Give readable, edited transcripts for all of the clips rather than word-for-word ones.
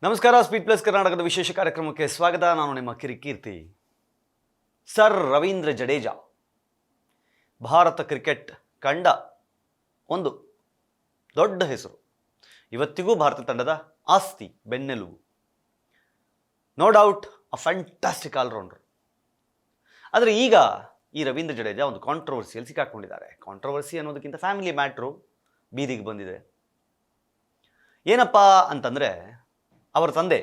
ನಮಸ್ಕಾರ. Speed plus ಕರ್ನಾಟಕದ ವಿಶೇಷ ಕಾರ್ಯಕ್ರಮಕ್ಕೆ ಸ್ವಾಗತ. ನಾನು ನಿಮ್ಮ ಕಿರಿಕೀರ್ತಿ. ಸರ್ ರವೀಂದ್ರ ಜಡೇಜಾ ಭಾರತ ಕ್ರಿಕೆಟ್ ಕಂಡ ಒಂದು ದೊಡ್ಡ ಹೆಸರು. ಇವತ್ತಿಗೂ ಭಾರತ ತಂಡದ ಆಸ್ತಿ, ಬೆನ್ನೆಲುಬು. No doubt a fantastic allrounder. ಆದರೆ ಈಗ ಈ ರವೀಂದ್ರ ಜಡೇಜಾ ಒಂದು ಕಾಂಟ್ರವರ್ಸಿಯಲ್ಲಿ ಸಿಕ್ಕಾಕೊಂಡಿದ್ದಾರೆ. ಕಾಂಟ್ರವರ್ಸಿ ಅನ್ನೋದಕ್ಕಿಂತ ಫ್ಯಾಮಿಲಿ ಮ್ಯಾಟ್ರು ಬೀದಿಗೆ ಬಂದಿದೆ. ಏನಪ್ಪ ಅಂತಂದರೆ, ಅವರ ತಂದೆ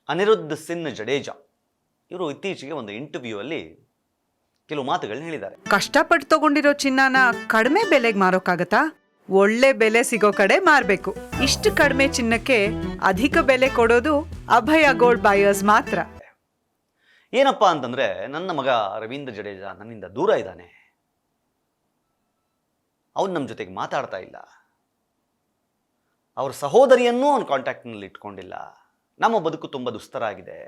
ಅನಿರುದ್ಧ್ ಸಿನ್ ಜಡೇಜಾ ಇವರು ಇತ್ತೀಚೆಗೆ ಒಂದು ಇಂಟರ್ವ್ಯೂ ಅಲ್ಲಿ ಕೆಲವು ಮಾತುಗಳನ್ನ ಹೇಳಿದ್ದಾರೆ. ಕಷ್ಟಪಟ್ಟು ತಗೊಂಡಿರೋ ಚಿನ್ನನ ಕಡಿಮೆ ಬೆಲೆಗೆ ಮಾರೋಕ್ಕಾಗತ್ತಾ? ಒಳ್ಳೆ ಬೆಲೆ ಸಿಗೋ ಕಡೆ ಮಾರಬೇಕು. ಇಷ್ಟು ಕಡಿಮೆ ಚಿನ್ನಕ್ಕೆ ಅಧಿಕ ಬೆಲೆ ಕೊಡೋದು ಅಭಯ ಗೋಲ್ಡ್ ಬಯರ್ಸ್ ಮಾತ್ರ. ಏನಪ್ಪ ಅಂತಂದ್ರೆ, ನನ್ನ ಮಗ ರವೀಂದ್ರ ಜಡೇಜಾ ನನ್ನಿಂದ ದೂರ ಇದ್ದಾನೆ. ಅವನು ನಮ್ಮ ಜೊತೆಗೆ ಮಾತಾಡ್ತಾ ಇಲ್ಲ. ಅವ್ರ ಸಹೋದರಿಯನ್ನೂ ಅವನು ಕಾಂಟ್ಯಾಕ್ಟ್ನಲ್ಲಿ ಇಟ್ಕೊಂಡಿಲ್ಲ. ನಮ್ಮ ಬದುಕು ತುಂಬ ದುಸ್ತರ ಆಗಿದೆ.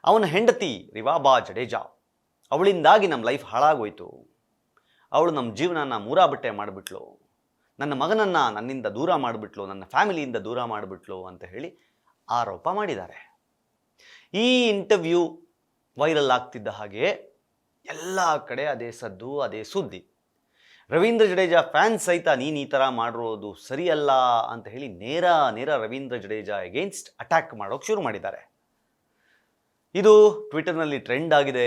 ಅವನ ಹೆಂಡತಿ ರಿವಾಬಾ ಜಡೇಜಾ, ಅವಳಿಂದಾಗಿ ನಮ್ಮ ಲೈಫ್ ಹಾಳಾಗೋಯ್ತು. ಅವಳು ನಮ್ಮ ಜೀವನನ ಮೂರಾಬಟ್ಟೆ ಮಾಡಿಬಿಟ್ಲು. ನನ್ನ ಮಗನನ್ನು ನನ್ನಿಂದ ದೂರ ಮಾಡಿಬಿಟ್ಲು, ನನ್ನ ಫ್ಯಾಮಿಲಿಯಿಂದ ದೂರ ಮಾಡಿಬಿಟ್ಲು ಅಂತ ಹೇಳಿ ಆರೋಪ ಮಾಡಿದ್ದಾರೆ. ಈ ಇಂಟರ್ವ್ಯೂ ವೈರಲ್ ಆಗ್ತಿದ್ದ ಹಾಗೆ ಎಲ್ಲ ಕಡೆ ಅದೇ ಸದ್ದು, ಅದೇ ಸುದ್ದಿ. ರವೀಂದ್ರ ಜಡೇಜಾ ಫ್ಯಾನ್ಸ್ ಸಹಿತ ನೀನು ಈ ಥರ ಮಾಡಿರೋದು ಸರಿಯಲ್ಲ ಅಂತ ಹೇಳಿ ನೇರ ರವೀಂದ್ರ ಜಡೇಜಾ ಅಗೇನ್ಸ್ಟ್ ಅಟ್ಯಾಕ್ ಮಾಡೋಕೆ ಶುರು ಮಾಡಿದ್ದಾರೆ. ಇದು ಟ್ವಿಟರ್ನಲ್ಲಿ ಟ್ರೆಂಡ್ ಆಗಿದೆ,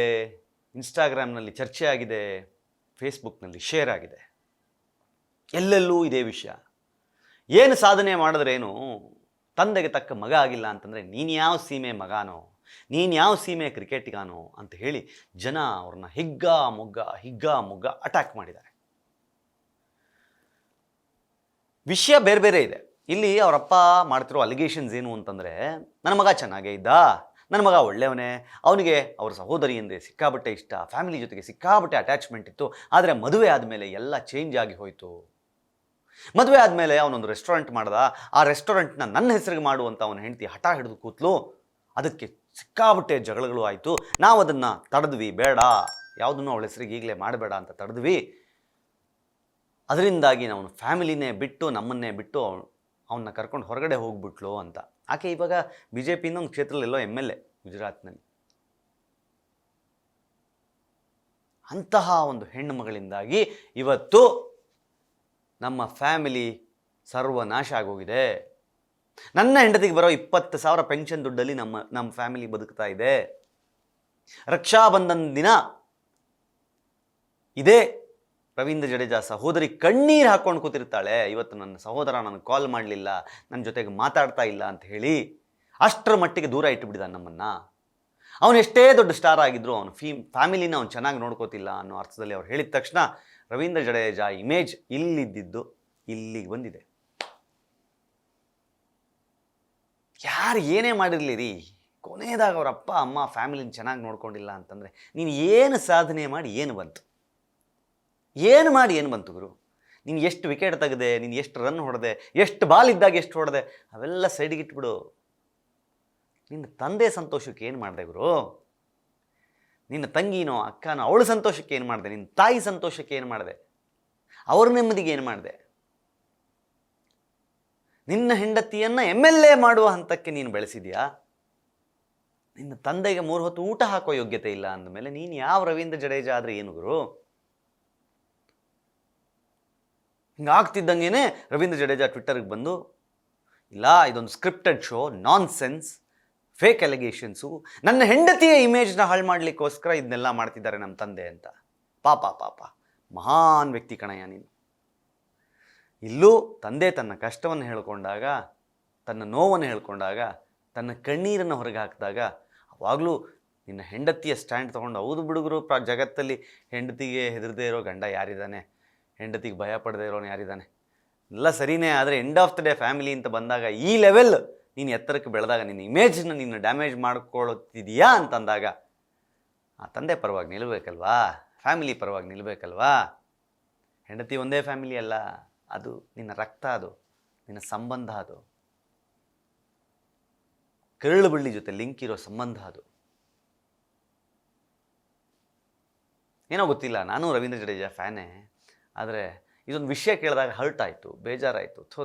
ಇನ್ಸ್ಟಾಗ್ರಾಮ್ನಲ್ಲಿ ಚರ್ಚೆ ಆಗಿದೆ, ಫೇಸ್ಬುಕ್ನಲ್ಲಿ ಶೇರ್ ಆಗಿದೆ. ಎಲ್ಲೆಲ್ಲೂ ಇದೇ ವಿಷಯ. ಏನು ಸಾಧನೆ ಮಾಡಿದ್ರೇನು ತಂದೆಗೆ ತಕ್ಕ ಮಗ ಆಗಿಲ್ಲ ಅಂತಂದರೆ ನೀನು ಯಾವ ಸೀಮೆ ಮಗಾನೋ, ನೀನು ಯಾವ ಸೀಮೆ ಕ್ರಿಕೆಟಿಗಾನೋ ಅಂತ ಹೇಳಿ ಜನ ಅವ್ರನ್ನ ಹಿಗ್ಗ ಮೊಗ್ಗ ಅಟ್ಯಾಕ್ ಮಾಡಿದ್ದಾರೆ. ವಿಷಯ ಬೇರೆ ಬೇರೆ ಇದೆ. ಇಲ್ಲಿ ಅವರಪ್ಪ ಮಾಡ್ತಿರೋ ಅಲಿಗೇಷನ್ಸ್ ಏನು ಅಂತಂದರೆ, ನನ್ನ ಮಗ ಚೆನ್ನಾಗೇ ಇದ್ದ, ನನ್ನ ಮಗ ಒಳ್ಳೆಯವನೇ, ಅವನಿಗೆ ಅವ್ರ ಸಹೋದರಿ ಅಂದರೆ ಸಿಕ್ಕಾಬಟ್ಟೆ ಇಷ್ಟ, ಫ್ಯಾಮಿಲಿ ಜೊತೆಗೆ ಸಿಕ್ಕಾಬಟ್ಟೆ ಅಟ್ಯಾಚ್ಮೆಂಟ್ ಇತ್ತು. ಆದರೆ ಮದುವೆ ಆದಮೇಲೆ ಎಲ್ಲ ಚೇಂಜ್ ಆಗಿ ಹೋಯಿತು. ಮದುವೆ ಆದಮೇಲೆ ಅವನೊಂದು ರೆಸ್ಟೋರೆಂಟ್ ಮಾಡ್ದ. ಆ ರೆಸ್ಟೋರೆಂಟ್ನ ನನ್ನ ಹೆಸರಿಗೆ ಮಾಡುವಂಥ ಅವನ ಹೆಂಡತಿ ಹಠ ಹಿಡಿದು ಕೂತ್ಲು. ಅದಕ್ಕೆ ಸಿಕ್ಕಾಬಟ್ಟೆ ಜಗಳಗಳು ಆಯಿತು. ನಾವು ಅದನ್ನು ತಡೆದ್ವಿ. ಬೇಡ, ಯಾವುದನ್ನು ಅವಳ ಹೆಸರಿಗೆ ಈಗಲೇ ಮಾಡಬೇಡ ಅಂತ ತಡೆದ್ವಿ. ಅದರಿಂದಾಗಿ ನಾವು ಫ್ಯಾಮಿಲಿನೇ ಬಿಟ್ಟು, ನಮ್ಮನ್ನೇ ಬಿಟ್ಟು ಅವನ್ನ ಕರ್ಕೊಂಡು ಹೊರಗಡೆ ಹೋಗ್ಬಿಟ್ಲು ಅಂತ. ಆಕೆ ಇವಾಗ BJP ಒಂದು ಕ್ಷೇತ್ರದಲ್ಲೆಲ್ಲೋ MLA ಗುಜರಾತ್ನಲ್ಲಿ. ಅಂತಹ ಒಂದು ಹೆಣ್ಣು ಮಗಳಿಂದಾಗಿ ಇವತ್ತು ನಮ್ಮ ಫ್ಯಾಮಿಲಿ ಸರ್ವನಾಶ ಆಗೋಗಿದೆ. ನನ್ನ ಹೆಂಡತಿಗೆ ಬರೋ 20,000 ಪೆನ್ಷನ್ ದುಡ್ಡಲ್ಲಿ ನಮ್ಮ ಫ್ಯಾಮಿಲಿ ಬದುಕ್ತಾ ಇದೆ. ರಕ್ಷಾಬಂಧನ್ ದಿನ ಇದೇ ರವೀಂದ್ರ ಜಡೇಜಾ ಸಹೋದರಿ ಕಣ್ಣೀರು ಹಾಕ್ಕೊಂಡು ಕೂತಿರ್ತಾಳೆ. ಇವತ್ತು ನನ್ನ ಸಹೋದರ ನನಗೆ ಕಾಲ್ ಮಾಡಲಿಲ್ಲ, ನನ್ನ ಜೊತೆಗೆ ಮಾತಾಡ್ತಾ ಇಲ್ಲ ಅಂತ ಹೇಳಿ ಅಷ್ಟರ ಮಟ್ಟಿಗೆ ದೂರ ಇಟ್ಟುಬಿಟ್ಟಿದ್ದಾನೆ ನಮ್ಮನ್ನು. ಅವನು ಎಷ್ಟೇ ದೊಡ್ಡ ಸ್ಟಾರ್ ಆಗಿದ್ರು ಅವನು ಫ್ಯಾಮಿಲಿನ ಅವ್ನು ಚೆನ್ನಾಗಿ ನೋಡ್ಕೋತಿಲ್ಲ ಅನ್ನೋ ಅರ್ಥದಲ್ಲಿ ಅವ್ರು ಹೇಳಿದ ತಕ್ಷಣ ರವೀಂದ್ರ ಜಡೇಜಾ ಇಮೇಜ್ ಇಲ್ಲಿದ್ದಿದ್ದು ಇಲ್ಲಿಗೆ ಬಂದಿದೆ. ಯಾರು ಏನೇ ಮಾಡಿರಲಿ ರೀ, ಕೊನೆಯದಾಗ ಅವ್ರ ಅಪ್ಪ ಅಮ್ಮ ಫ್ಯಾಮಿಲಿನ ಚೆನ್ನಾಗಿ ನೋಡ್ಕೊಂಡಿಲ್ಲ ಅಂತಂದರೆ ನೀನು ಏನು ಸಾಧನೆ ಮಾಡಿ ಏನು ಬಂತು? ಏನು ಮಾಡಿ ಏನು ಬಂತು ಗುರು? ನೀನು ಎಷ್ಟು ವಿಕೆಟ್ ತೆಗೆದೆ, ನೀನು ಎಷ್ಟು ರನ್ ಹೊಡೆದೆ, ಎಷ್ಟು ಬಾಲ್ ಇದ್ದಾಗ ಎಷ್ಟು ಹೊಡೆದೆ, ಅವೆಲ್ಲ ಸೈಡಿಗೆ ಇಟ್ಬಿಡು. ನಿನ್ನ ತಂದೆ ಸಂತೋಷಕ್ಕೆ ಏನು ಮಾಡಿದೆ ಗುರು? ನಿನ್ನ ತಂಗಿನೋ ಅಕ್ಕನೋ ಅವಳ ಸಂತೋಷಕ್ಕೆ ಏನು ಮಾಡಿದೆ? ನಿನ್ನ ತಾಯಿ ಸಂತೋಷಕ್ಕೆ ಏನು ಮಾಡಿದೆ? ಅವ್ರ ನೆಮ್ಮದಿಗೆ ಏನು ಮಾಡಿದೆ? ನಿನ್ನ ಹೆಂಡತಿಯನ್ನು MLA ಮಾಡುವ ಹಂತಕ್ಕೆ ನೀನು ಬೆಳೆಸಿದ್ಯಾ? ನಿನ್ನ ತಂದೆಗೆ 3 ಹೊತ್ತು ಊಟ ಹಾಕೋ ಯೋಗ್ಯತೆ ಇಲ್ಲ ಅಂದಮೇಲೆ ನೀನು ಯಾವ ರವೀಂದ್ರ ಜಡೇಜಾ ಆದರೆ ಏನು ಗುರು? ಹಿಂಗಾಗ್ತಿದ್ದಂಗೆ ರವೀಂದ್ರ ಜಡೇಜಾ ಟ್ವಿಟ್ಟರ್ಗೆ ಬಂದು, ಇಲ್ಲ ಇದೊಂದು ಸ್ಕ್ರಿಪ್ಟೆಡ್ ಶೋ, ನಾನ್ ಸೆನ್ಸ್, ಫೇಕ್ ಅಲಿಗೇಷನ್ಸು, ನನ್ನ ಹೆಂಡತಿಯ ಇಮೇಜ್ನ ಹಾಳು ಮಾಡಲಿಕ್ಕೋಸ್ಕರ ಇದನ್ನೆಲ್ಲ ಮಾಡ್ತಿದ್ದಾರೆ ನಮ್ಮ ತಂದೆ ಅಂತ. ಪಾಪ ಮಹಾನ್ ವ್ಯಕ್ತಿ ಕಣಯ್ಯ ನೀನು. ಇಲ್ಲೂ ತಂದೆ ತನ್ನ ಕಷ್ಟವನ್ನು ಹೇಳ್ಕೊಂಡಾಗ, ತನ್ನ ನೋವನ್ನು ಹೇಳ್ಕೊಂಡಾಗ, ತನ್ನ ಕಣ್ಣೀರನ್ನು ಹೊರಗೆ ಹಾಕಿದಾಗ ಅವಾಗಲೂ ನಿನ್ನ ಹೆಂಡತಿಯ ಸ್ಟ್ಯಾಂಡ್ ತೊಗೊಂಡು, ಹೌದು ಬಿಡುಗರು, ಜಗತ್ತಲ್ಲಿ ಹೆಂಡತಿಗೆ ಹೆದರದೇ ಇರೋ ಗಂಡ ಯಾರಿದ್ದಾನೆ, ಹೆಂಡತಿಗೆ ಭಯ ಪಡದೇ ಇರೋನು ಯಾರಿದ್ದಾನೆ? ಎಲ್ಲ ಸರಿಯೇ. ಆದರೆ end of the day family ಅಂತ ಬಂದಾಗ, ಈ ಲೆವೆಲ್ ನೀನು ಎತ್ತರಕ್ಕೆ ಬೆಳೆದಾಗ, ನಿನ್ನ ಇಮೇಜನ್ನ ನೀನು ಡ್ಯಾಮೇಜ್ ಮಾಡ್ಕೊಳ್ಳುತ್ತಿದೆಯಾ ಅಂತಂದಾಗ ಆ ತಂದೆ ಪರವಾಗಿ ನಿಲ್ಲಬೇಕಲ್ವಾ? ಫ್ಯಾಮಿಲಿ ಪರವಾಗಿ ನಿಲ್ಲಬೇಕಲ್ವಾ? ಹೆಂಡತಿ ಒಂದೇ ಫ್ಯಾಮಿಲಿ ಅಲ್ಲ, ಅದು ನಿನ್ನ ರಕ್ತ, ಅದು ನಿನ್ನ ಸಂಬಂಧ, ಅದು ಕರಳು ಬಳ್ಳಿ ಜೊತೆ ಲಿಂಕ್ ಇರೋ ಸಂಬಂಧ. ಅದು ಏನೋ ಗೊತ್ತಿಲ್ಲ, ನಾನು ರವೀಂದ್ರ ಜಡೇಜಾ ಫ್ಯಾನೇ. ಆದರೆ ಇದೊಂದು ವಿಷಯ ಕೇಳಿದಾಗ ಹರ್ಟ್ ಆಯಿತು, ಬೇಜಾರಾಯಿತು. ಥೋ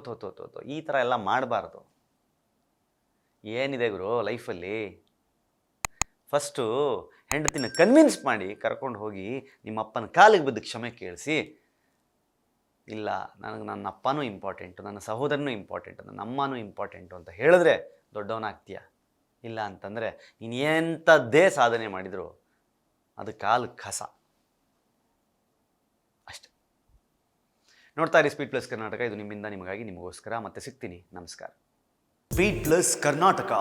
ಈ ಥರ ಎಲ್ಲ ಮಾಡಬಾರ್ದು. ಏನಿದೆ ಗುರು ಲೈಫಲ್ಲಿ? ಫಸ್ಟು ಹೆಂಡತಿನ ಕನ್ವಿನ್ಸ್ ಮಾಡಿ ಕರ್ಕೊಂಡು ಹೋಗಿ ನಿಮ್ಮ ಅಪ್ಪನ ಕಾಲಿಗೆ ಬಿದ್ದು ಕ್ಷಮೆ ಕೇಳಿಸಿ, ಇಲ್ಲ ನನಗೆ ನನ್ನ ಅಪ್ಪನೂ ಇಂಪಾರ್ಟೆಂಟು, ನನ್ನ ಸಹೋದರನೂ ಇಂಪಾರ್ಟೆಂಟು, ನನ್ನ ಅಮ್ಮನೂ ಇಂಪಾರ್ಟೆಂಟು ಅಂತ ಹೇಳಿದ್ರೆ ದೊಡ್ಡವನಾಗ್ತೀಯ. ಇಲ್ಲ ಅಂತಂದರೆ ನೀನು ಎಂಥದ್ದೇ ಸಾಧನೆ ಮಾಡಿದ್ರು ಅದು ಕಾಲು ಕಸ ಅಷ್ಟೆ. ನೋಡ್ತಾ ಇರಿ ಸ್ಪೀಡ್ ಪ್ಲಸ್ ಕರ್ನಾಟಕ. ಇದು ನಿಮ್ಮಿಂದ ನಿಮಗಾಗಿ, ನಿಮಗೋಸ್ಕರ. ಮತ್ತೆ ಸಿಗ್ತೀನಿ. ನಮಸ್ಕಾರ. Speed plus Karnataka.